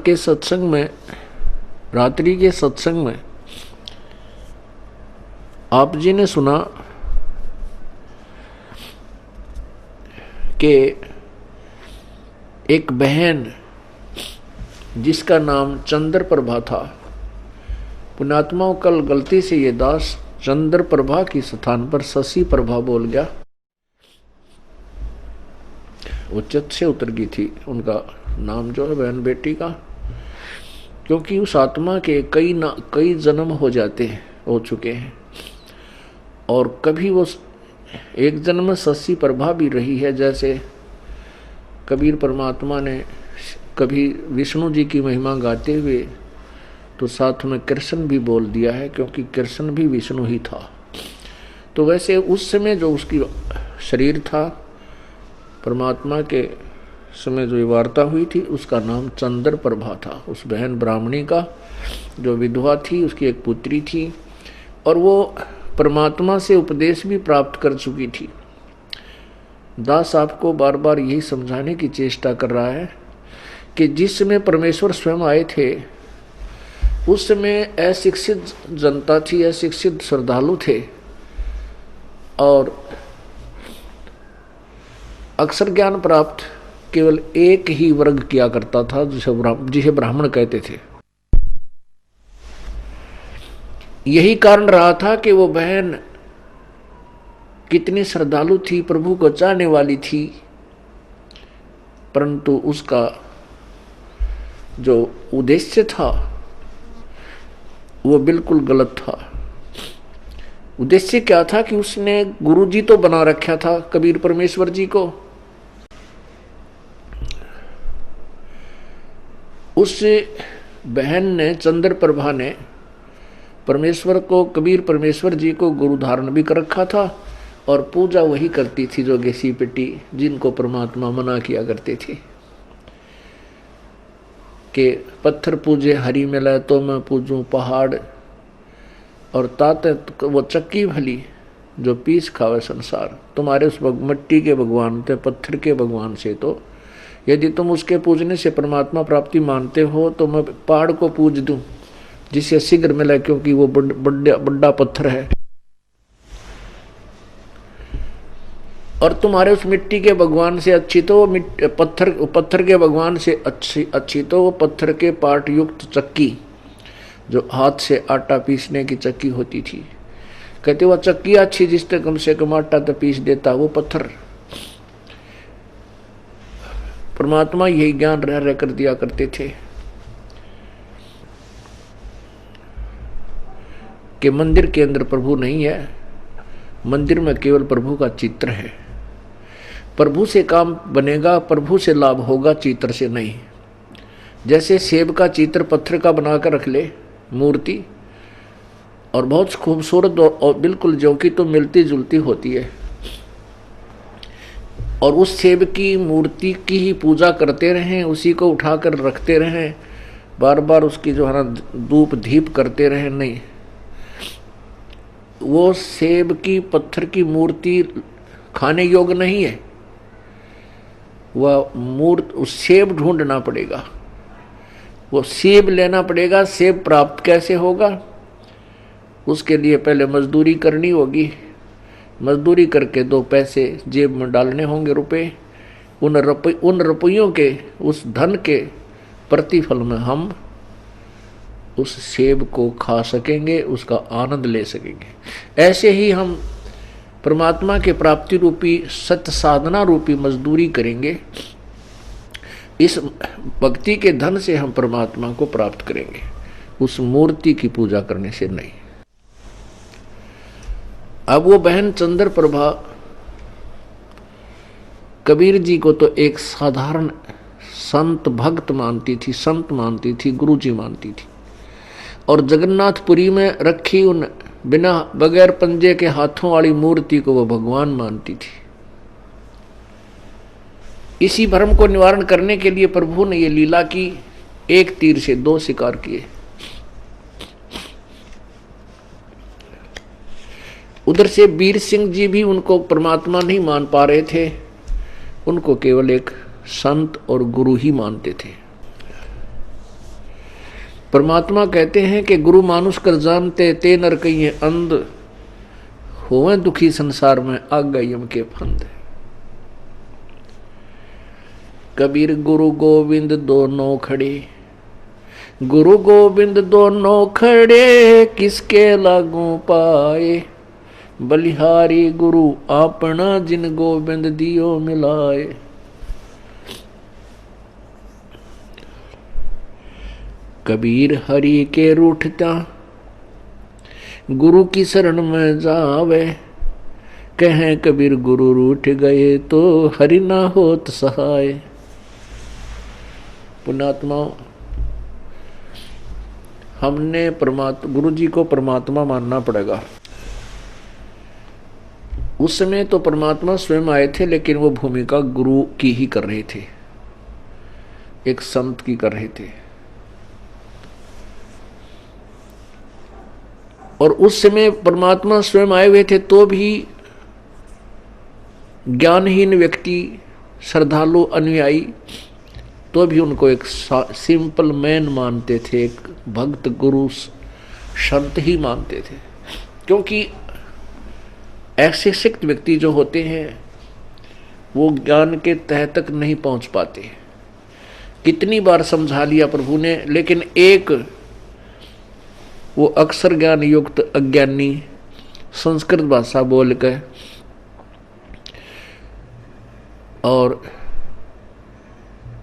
के सत्संग में, रात्रि के सत्संग में आप जी ने सुना कि एक बहन जिसका नाम चंद्र प्रभा था, पुण्यात्माओं कल गलती से ये दास चंद्र प्रभा की स्थान पर शशि प्रभा बोल गया, वो चित्त से उतर गई थी उनका नाम जो है बहन बेटी का, क्योंकि उस आत्मा के कई जन्म हो चुके हैं और कभी वो एक जन्म में शशि प्रभा भी रही है। जैसे कबीर परमात्मा ने कभी विष्णु जी की महिमा गाते हुए तो साथ में कृष्ण भी बोल दिया है, क्योंकि कृष्ण भी विष्णु ही था। तो वैसे उस समय जो उसकी शरीर था, परमात्मा के समय जो वार्ता हुई थी, उसका नाम चंद्र प्रभा था। उस बहन ब्राह्मणी का जो विधवा थी, उसकी एक पुत्री थी और वो परमात्मा से उपदेश भी प्राप्त कर चुकी थी। दास आपको बार बार यही समझाने की चेष्टा कर रहा है कि जिस समय परमेश्वर स्वयं आए थे, उस समय अशिक्षित जनता थी, अशिक्षित श्रद्धालु थे और अक्षर ज्ञान प्राप्त केवल एक ही वर्ग किया करता था, जिसे ब्राह्मण कहते थे। यही कारण रहा था कि वो बहन कितनी श्रद्धालु थी, प्रभु को चाहने वाली थी, परंतु उसका जो उद्देश्य था वो बिल्कुल गलत था। उद्देश्य क्या था कि उसने गुरु जी तो बना रखा था कबीर परमेश्वर जी को, उस बहन ने चंद्र प्रभा ने परमेश्वर को, कबीर परमेश्वर जी को गुरु धारण भी कर रखा था और पूजा वही करती थी जो घिसी पिटी, जिनको परमात्मा मना किया करते थे कि पत्थर पूजे हरि मिले तो मैं पूजूं पहाड़, और ताते वो चक्की भली जो पीस खावे संसार। तुम्हारे उस मिट्टी के भगवान थे, पत्थर के भगवान से, तो यदि तुम उसके पूजने से परमात्मा प्राप्ति मानते हो तो मैं पहाड़ को पूज दूं जिसे शीघ्र मिले, क्योंकि वो बड़ा पत्थर है। और तुम्हारे उस मिट्टी के भगवान से अच्छी तो वो पत्थर के भगवान से अच्छी तो वो पत्थर के पार्ट युक्त चक्की, जो हाथ से आटा पीसने की चक्की होती थी, कहते वो चक्की अच्छी जिससे कम से कम आटा तो पीस देता वो पत्थर। परमात्मा यही ज्ञान रह कर दिया करते थे कि मंदिर के अंदर प्रभु नहीं है, मंदिर में केवल प्रभु का चित्र है। प्रभु से काम बनेगा, प्रभु से लाभ होगा, चित्र से नहीं। जैसे सेब का चित्र पत्थर का बनाकर रख ले मूर्ति, और बहुत खूबसूरत और बिल्कुल जो कि तो मिलती जुलती होती है, और उस सेब की मूर्ति की ही पूजा करते रहें, उसी को उठाकर रखते रहें, बार बार उसकी जो है ना धूप धीप करते रहें, नहीं, वो सेब की पत्थर की मूर्ति खाने योग्य नहीं है। वह उस सेब ढूंढना पड़ेगा, वो सेब लेना पड़ेगा। सेब प्राप्त कैसे होगा? उसके लिए पहले मजदूरी करनी होगी, मजदूरी करके 2 पैसे जेब में डालने होंगे, रुपए। उन रुपयों के, उस धन के प्रतिफल में हम उस सेब को खा सकेंगे, उसका आनंद ले सकेंगे। ऐसे ही हम परमात्मा के प्राप्ति रूपी सत्य साधना रूपी मजदूरी करेंगे। इस भक्ति के धन से हम परमात्मा को प्राप्त करेंगे, उस मूर्ति की पूजा करने से नहीं। अब वो बहन चंद्र प्रभा कबीर जी को तो एक साधारण संत भक्त मानती थी, संत मानती थी, गुरु जी मानती थी, और जगन्नाथपुरी में रखी उन बिना बगैर पंजे के हाथों वाली मूर्ति को वो भगवान मानती थी। इसी भ्रम को निवारण करने के लिए प्रभु ने ये लीला की, एक तीर से 2 शिकार किए। उधर से वीर सिंह जी भी उनको परमात्मा नहीं मान पा रहे थे, उनको केवल एक संत और गुरु ही मानते थे। परमात्मा कहते हैं कि गुरु मानुष कर जानते ते नर कहिए अंध, होवे दुखी संसार में आग यम के फंद। कबीर गुरु गोविंद दोनों खड़े, गुरु गोविंद दोनों खड़े, किसके लागू पाए, बलिहारी गुरु आपना जिन गोविंद दियो मिलाए। कबीर हरि के रूठता, गुरु की शरण में जावे, कहें कबीर गुरु रूठ गए तो हरि ना होत सहाय। पुण्यात्माओं, हमने गुरु जी को परमात्मा मानना पड़ेगा। उस समय तो परमात्मा स्वयं आए थे, लेकिन वो भूमिका गुरु की ही कर रहे थे, एक संत की कर रहे थे। और उस समय परमात्मा स्वयं आए हुए थे तो भी ज्ञानहीन व्यक्ति, श्रद्धालु, अनुयायी तो भी उनको एक सिंपल मैन मानते थे, एक भक्त गुरु संत ही मानते थे। क्योंकि ऐसे सिक्त व्यक्ति जो होते हैं वो ज्ञान के तह तक नहीं पहुंच पाते। कितनी बार समझा लिया प्रभु ने, लेकिन एक वो अक्षर ज्ञान युक्त अज्ञानी संस्कृत भाषा बोल कर और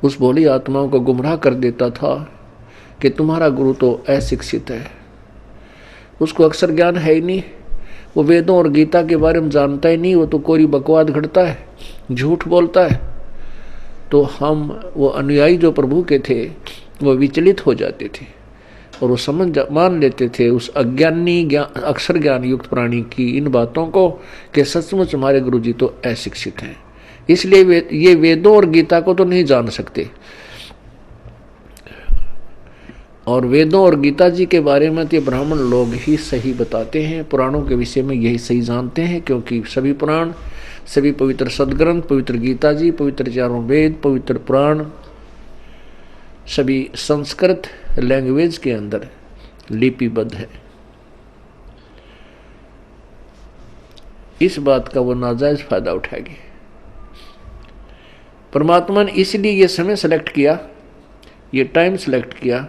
उस भोली आत्माओं को गुमराह कर देता था कि तुम्हारा गुरु तो अशिक्षित है, उसको अक्षर ज्ञान है ही नहीं, वो वेदों और गीता के बारे में जानता ही नहीं, वो तो कोरी बकवाद घड़ता है, झूठ बोलता है। तो हम वो अनुयायी जो प्रभु के थे वो विचलित हो जाते थे और वो मान लेते थे उस अज्ञानी अक्षर ज्ञान युक्त प्राणी की इन बातों को कि सचमुच हमारे गुरु जी तो अशिक्षित हैं, इसलिए ये वेदों और गीता को तो नहीं जान सकते। और वेदों और गीता जी के बारे में तो ब्राह्मण लोग ही सही बताते हैं, पुराणों के विषय में यही सही जानते हैं, क्योंकि सभी पुराण, सभी पवित्र सदग्रंथ, पवित्र गीता जी, पवित्र चारों वेद, पवित्र पुराण सभी संस्कृत लैंग्वेज के अंदर लिपिबद्ध है। इस बात का वो नाजायज फायदा उठाएगी। परमात्मा ने इसलिए ये समय सेलेक्ट किया, ये टाइम सेलेक्ट किया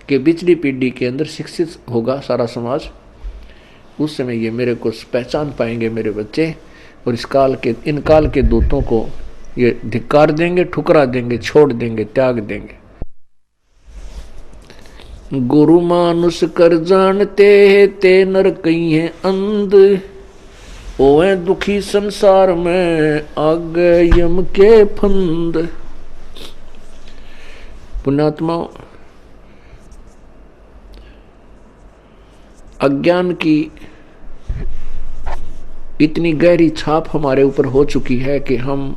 कि पिछली पीढ़ी के अंदर शिक्षित होगा सारा समाज, उस समय ये मेरे को पहचान पाएंगे मेरे बच्चे, और इन काल के दूतों को ये धिक्कार देंगे, ठुकरा देंगे, छोड़ देंगे, त्याग देंगे। गुरु मानुष कर जानते ते नर कहिए अंध, ओए दुखी संसार में आग यम के फंद। पुण्यात्माओं, अज्ञान की इतनी गहरी छाप हमारे ऊपर हो चुकी है कि हम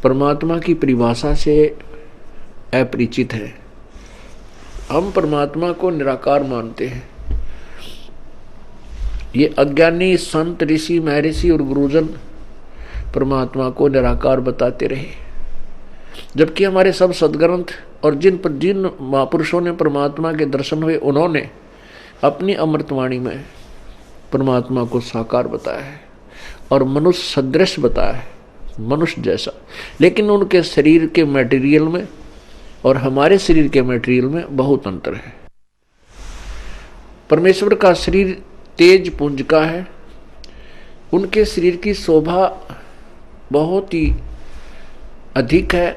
परमात्मा की परिभाषा से अपरिचित हैं। हम परमात्मा को निराकार मानते हैं। ये अज्ञानी संत, ऋषि, महर्षि और गुरुजन परमात्मा को निराकार बताते रहे, जबकि हमारे सब सदग्रंथ और जिन महापुरुषों ने परमात्मा के दर्शन हुए उन्होंने अपनी अमृतवाणी में परमात्मा को साकार बताया है और मनुष्य सदृश बताया है, मनुष्य जैसा। लेकिन उनके शरीर के मटेरियल में और हमारे शरीर के मटेरियल में बहुत अंतर है। परमेश्वर का शरीर तेज पुंज का है, उनके शरीर की शोभा बहुत ही अधिक है।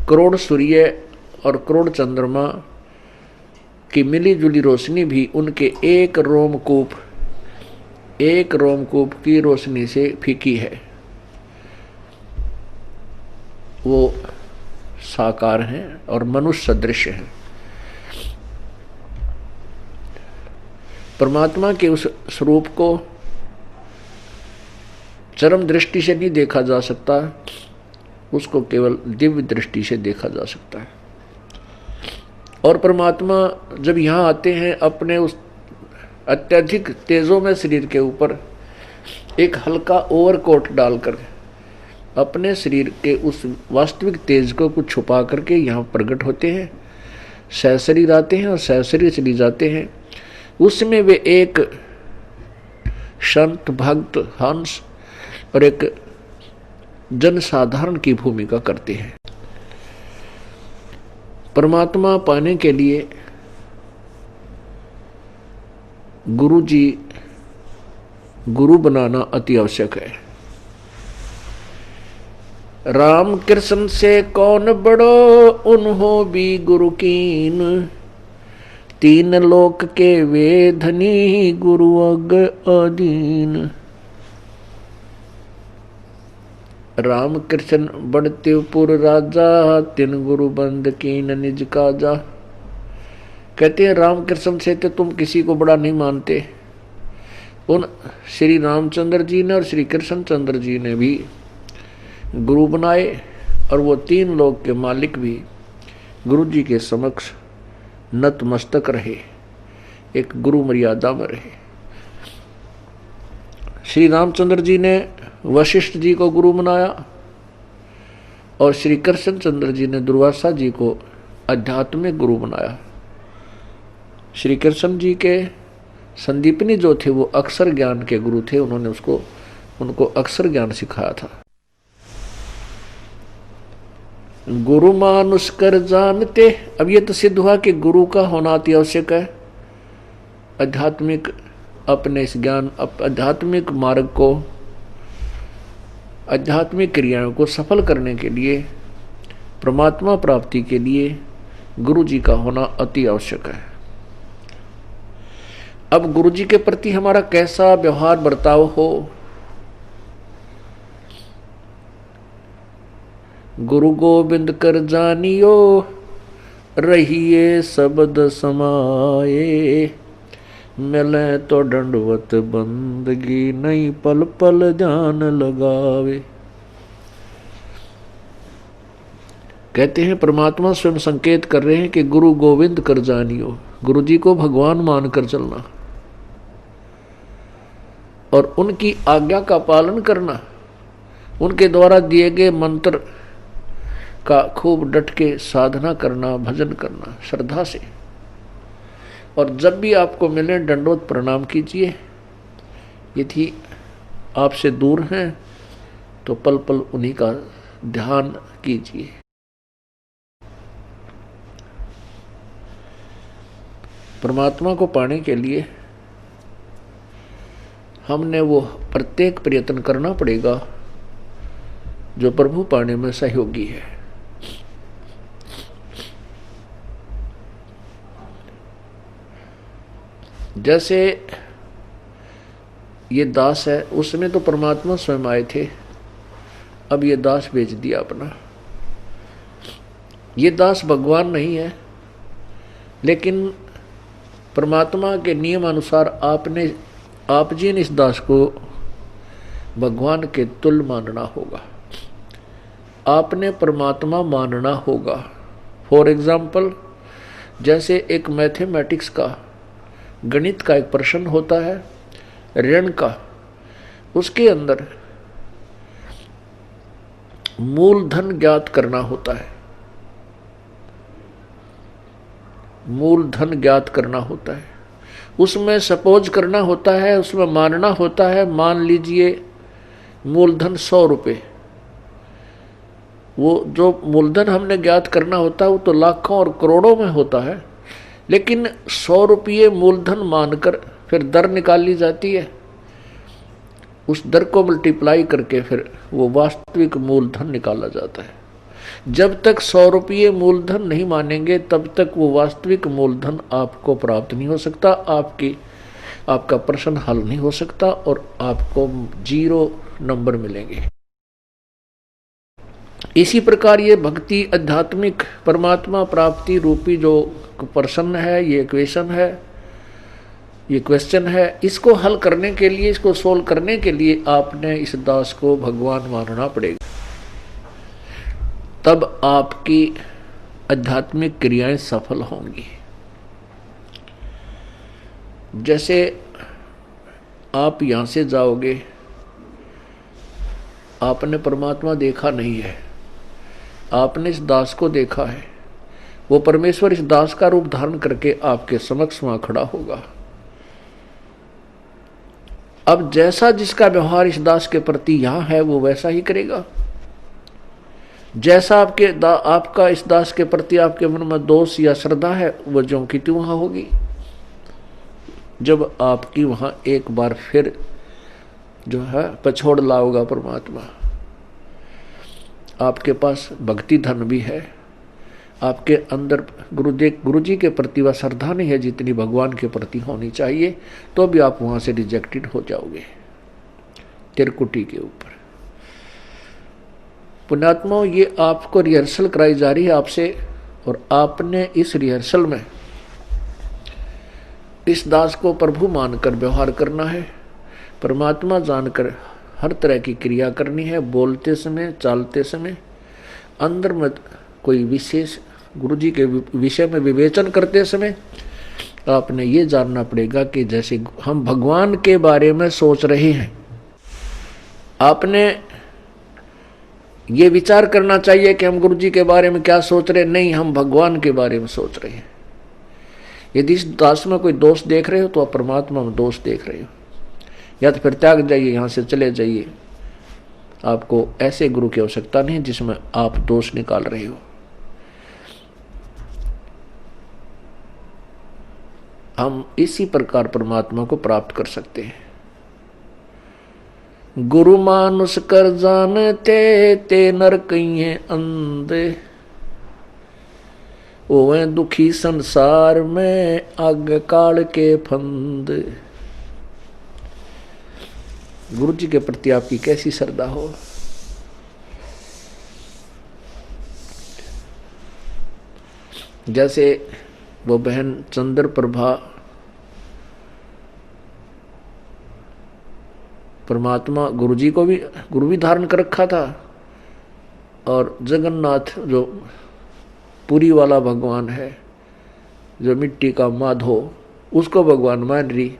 करोड़ सूर्य और करोड़ चंद्रमा की मिली जुली रोशनी भी उनके एक रोमकूप की रोशनी से फीकी है। वो साकार हैं और मनुष्य सदृश हैं। परमात्मा के उस स्वरूप को चरम दृष्टि से नहीं देखा जा सकता, उसको केवल दिव्य दृष्टि से देखा जा सकता है। और परमात्मा जब यहाँ आते हैं अपने उस अत्यधिक तेजों में शरीर के ऊपर एक हल्का ओवरकोट डालकर अपने शरीर के उस वास्तविक तेज को कुछ छुपा करके यहाँ प्रकट होते हैं। सहशरीर आते हैं और सहशरीर चली जाते हैं। उसमें वे एक संत, भक्त, हंस और एक जनसाधारण की भूमिका करते हैं। परमात्मा पाने के लिए गुरु जी, गुरु बनाना अति आवश्यक है। राम कृष्ण से कौन बड़ो, उन्हों भी गुरु कीन, तीन लोक के वे धनी, गुरु अग अधीन। राम कृष्ण बढ़ते पुर राजा, तीन गुरु बंद कीन निज काजा। कहते हैं राम कृष्ण से तो तुम किसी को बड़ा नहीं मानते। उन श्री रामचंद्र जी ने और श्री कृष्ण चंद्र जी ने भी गुरु बनाए और वो तीन लोक के मालिक भी गुरु जी के समक्ष नतमस्तक रहे, एक गुरु मर्यादा में रहे। श्री रामचंद्र जी ने वशिष्ठ जी को गुरु बनाया और श्री कृष्ण चंद्र जी ने दुर्वासा जी को आध्यात्मिक गुरु बनाया। श्री कृष्ण जी के संदीपनी जो थे वो अक्षर ज्ञान के गुरु थे, उन्होंने उनको अक्षर ज्ञान सिखाया था। गुरु मानुष कर जानते, अब ये तो सिद्ध हुआ कि गुरु का होना अति आवश्यक है। आध्यात्मिक अपने इस ज्ञान, आध्यात्मिक मार्ग को, आध्यात्मिक क्रियाओं को सफल करने के लिए, परमात्मा प्राप्ति के लिए गुरु जी का होना अति आवश्यक है। अब गुरु जी के प्रति हमारा कैसा व्यवहार बर्ताव हो। गुरु गोविंद कर जानियो, रहिए शब्द समाये, मिले तो दंडवत बंदगी, नहीं पल पल ध्यान लगावे। कहते हैं परमात्मा स्वयं संकेत कर रहे हैं कि गुरु गोविंद कर जानियो, गुरु जी को भगवान मानकर चलना और उनकी आज्ञा का पालन करना, उनके द्वारा दिए गए मंत्र का खूब डट के साधना करना, भजन करना श्रद्धा से। और जब भी आपको मिले दंडोत प्रणाम कीजिए। यदि आपसे दूर हैं तो पल पल उन्हीं का ध्यान कीजिए। परमात्मा को पाने के लिए हमने वो प्रत्येक प्रयत्न करना पड़ेगा जो प्रभु पाने में सहयोगी है। जैसे ये दास है, उसमें तो परमात्मा स्वयं आए थे, अब ये दास बेच दिया अपना। ये दास भगवान नहीं है, लेकिन परमात्मा के नियम अनुसार आप जी ने इस दास को भगवान के तुल्य मानना होगा। आपने परमात्मा मानना होगा। फॉर एग्जाम्पल, जैसे एक मैथमेटिक्स का, गणित का एक प्रश्न होता है ऋण का, उसके अंदर मूलधन ज्ञात करना होता है। मूलधन ज्ञात करना होता है, उसमें सपोज करना होता है, उसमें मानना होता है, मान लीजिए मूलधन 100 रुपये। वो जो मूलधन हमने ज्ञात करना होता है वो तो लाखों और करोड़ों में होता है, लेकिन 100 रुपये मूलधन मानकर फिर दर निकाली जाती है। उस दर को मल्टीप्लाई करके फिर वो वास्तविक मूलधन निकाला जाता है। जब तक 100 रुपये मूलधन नहीं मानेंगे तब तक वो वास्तविक मूलधन आपको प्राप्त नहीं हो सकता, आपका प्रश्न हल नहीं हो सकता और आपको 0 नंबर मिलेंगे। इसी प्रकार ये भक्ति, आध्यात्मिक परमात्मा प्राप्ति रूपी जो प्रश्न है, ये इक्वेशन है, ये क्वेश्चन है, इसको हल करने के लिए, इसको सोल्व करने के लिए आपने इस दास को भगवान मानना पड़ेगा। तब आपकी आध्यात्मिक क्रियाएं सफल होंगी। जैसे आप यहां से जाओगे, आपने परमात्मा देखा नहीं है, आपने इस दास को देखा है, वो परमेश्वर इस दास का रूप धारण करके आपके समक्ष वहां खड़ा होगा। अब जैसा जिसका व्यवहार इस दास के प्रति यहां है वो वैसा ही करेगा। जैसा आपका इस दास के प्रति आपके मन में दोष या श्रद्धा है वो ज्यों की त्यों वहां होगी। जब आपकी वहां एक बार फिर जो है पछोड़ लाओगा परमात्मा, आपके पास भक्ति धन भी है, आपके अंदर गुरु जी के प्रति वह श्रद्धा नहीं है जितनी भगवान के प्रति होनी चाहिए, तो भी आप वहां से रिजेक्टेड हो जाओगे त्रिकुटी के ऊपर। पुण्यात्माओं, ये आपको रिहर्सल कराई जा रही है आपसे, और आपने इस रिहर्सल में इस दास को प्रभु मानकर व्यवहार करना है, परमात्मा जानकर हर तरह की क्रिया करनी है। बोलते समय, चालते समय अंदर में कोई विशेष गुरु जी के विषय में विवेचन करते समय आपने ये जानना पड़ेगा कि जैसे हम भगवान के बारे में सोच रहे हैं, आपने ये विचार करना चाहिए कि हम गुरु जी के बारे में क्या सोच रहे हैं। नहीं, हम भगवान के बारे में सोच रहे हैं। यदि इस दास में कोई दोष देख रहे हो तो आप परमात्मा में दोष देख रहे हो, या तो फिर त्याग जाइए, यहां से चले जाइए। आपको ऐसे गुरु की आवश्यकता नहीं जिसमें आप दोष निकाल रहे हो। हम इसी प्रकार परमात्मा को प्राप्त कर सकते हैं। गुरु मानुष कर जानते ते नर कहिए अंधे, ओवे दुखी संसार में आग काल के फंद। गुरु जी के प्रति आपकी कैसी श्रद्धा हो। जैसे वो बहन चंद्र प्रभा परमात्मा गुरु जी को भी गुरु भी धारण कर रखा था, और जगन्नाथ जो पुरी वाला भगवान है, जो मिट्टी का माधो, उसको भगवान मान रही,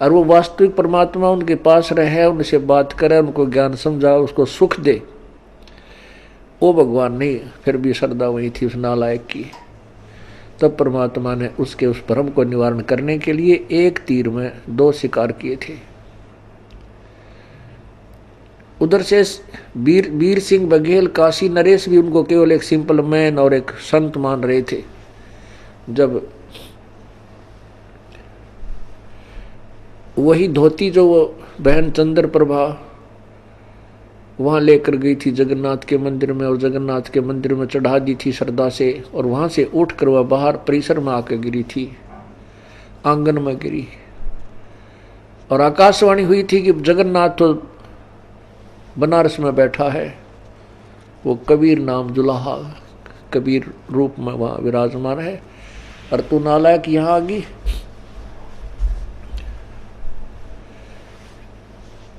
और वो वास्तविक परमात्मा उनके पास रहे, उनसे बात करे, उनको ज्ञान समझा, उसको सुख दे, वो भगवान नहीं। फिर भी श्रद्धा वही थी उस नालायक की। तब परमात्मा ने उसके उस भ्रम को निवारण करने के लिए एक तीर में दो शिकार किए थे। उधर से वीर सिंह बघेल, काशी नरेश भी उनको केवल एक सिंपल मैन और एक संत मान रहे थे। जब वही धोती जो वो बहन चंद्र प्रभा वहां लेकर गई थी जगन्नाथ के मंदिर में, और जगन्नाथ के मंदिर में चढ़ा दी थी श्रद्धा से, और वहां से उठकर वह बाहर परिसर में आकर गिरी थी, आंगन में गिरी, और आकाशवाणी हुई थी कि जगन्नाथ तो बनारस में बैठा है, वो कबीर नाम जुलाहा कबीर रूप में वहां विराजमान है, और तू नालायक यहां आ गई।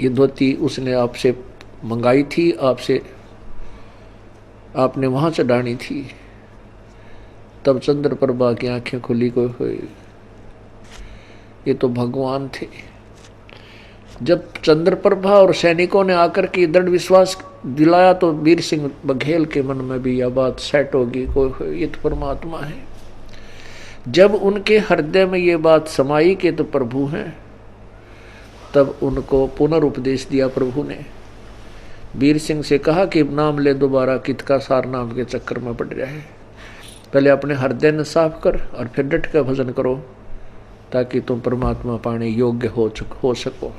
ये धोती उसने आपसे मंगाई थी, आपने वहां से डानी थी। तब चंद्र प्रभा की आंखें खुली, कोई ये तो भगवान थे। जब चंद्र प्रभा और सैनिकों ने आकर के दृढ़ विश्वास दिलाया तो वीर सिंह बघेल के मन में भी यह बात सेट होगी, कोई ये तो परमात्मा है। जब उनके हृदय में ये बात समाई कि तो प्रभु हैं, तब उनको पुनरुपदेश दिया प्रभु ने। वीर सिंह से कहा कि नाम ले दोबारा, कित का सार नाम के चक्कर में पड़ रहा है। पहले अपने हृदय ने साफ कर और फिर डट कर भजन करो, ताकि तुम परमात्मा पाने योग्य हो सको।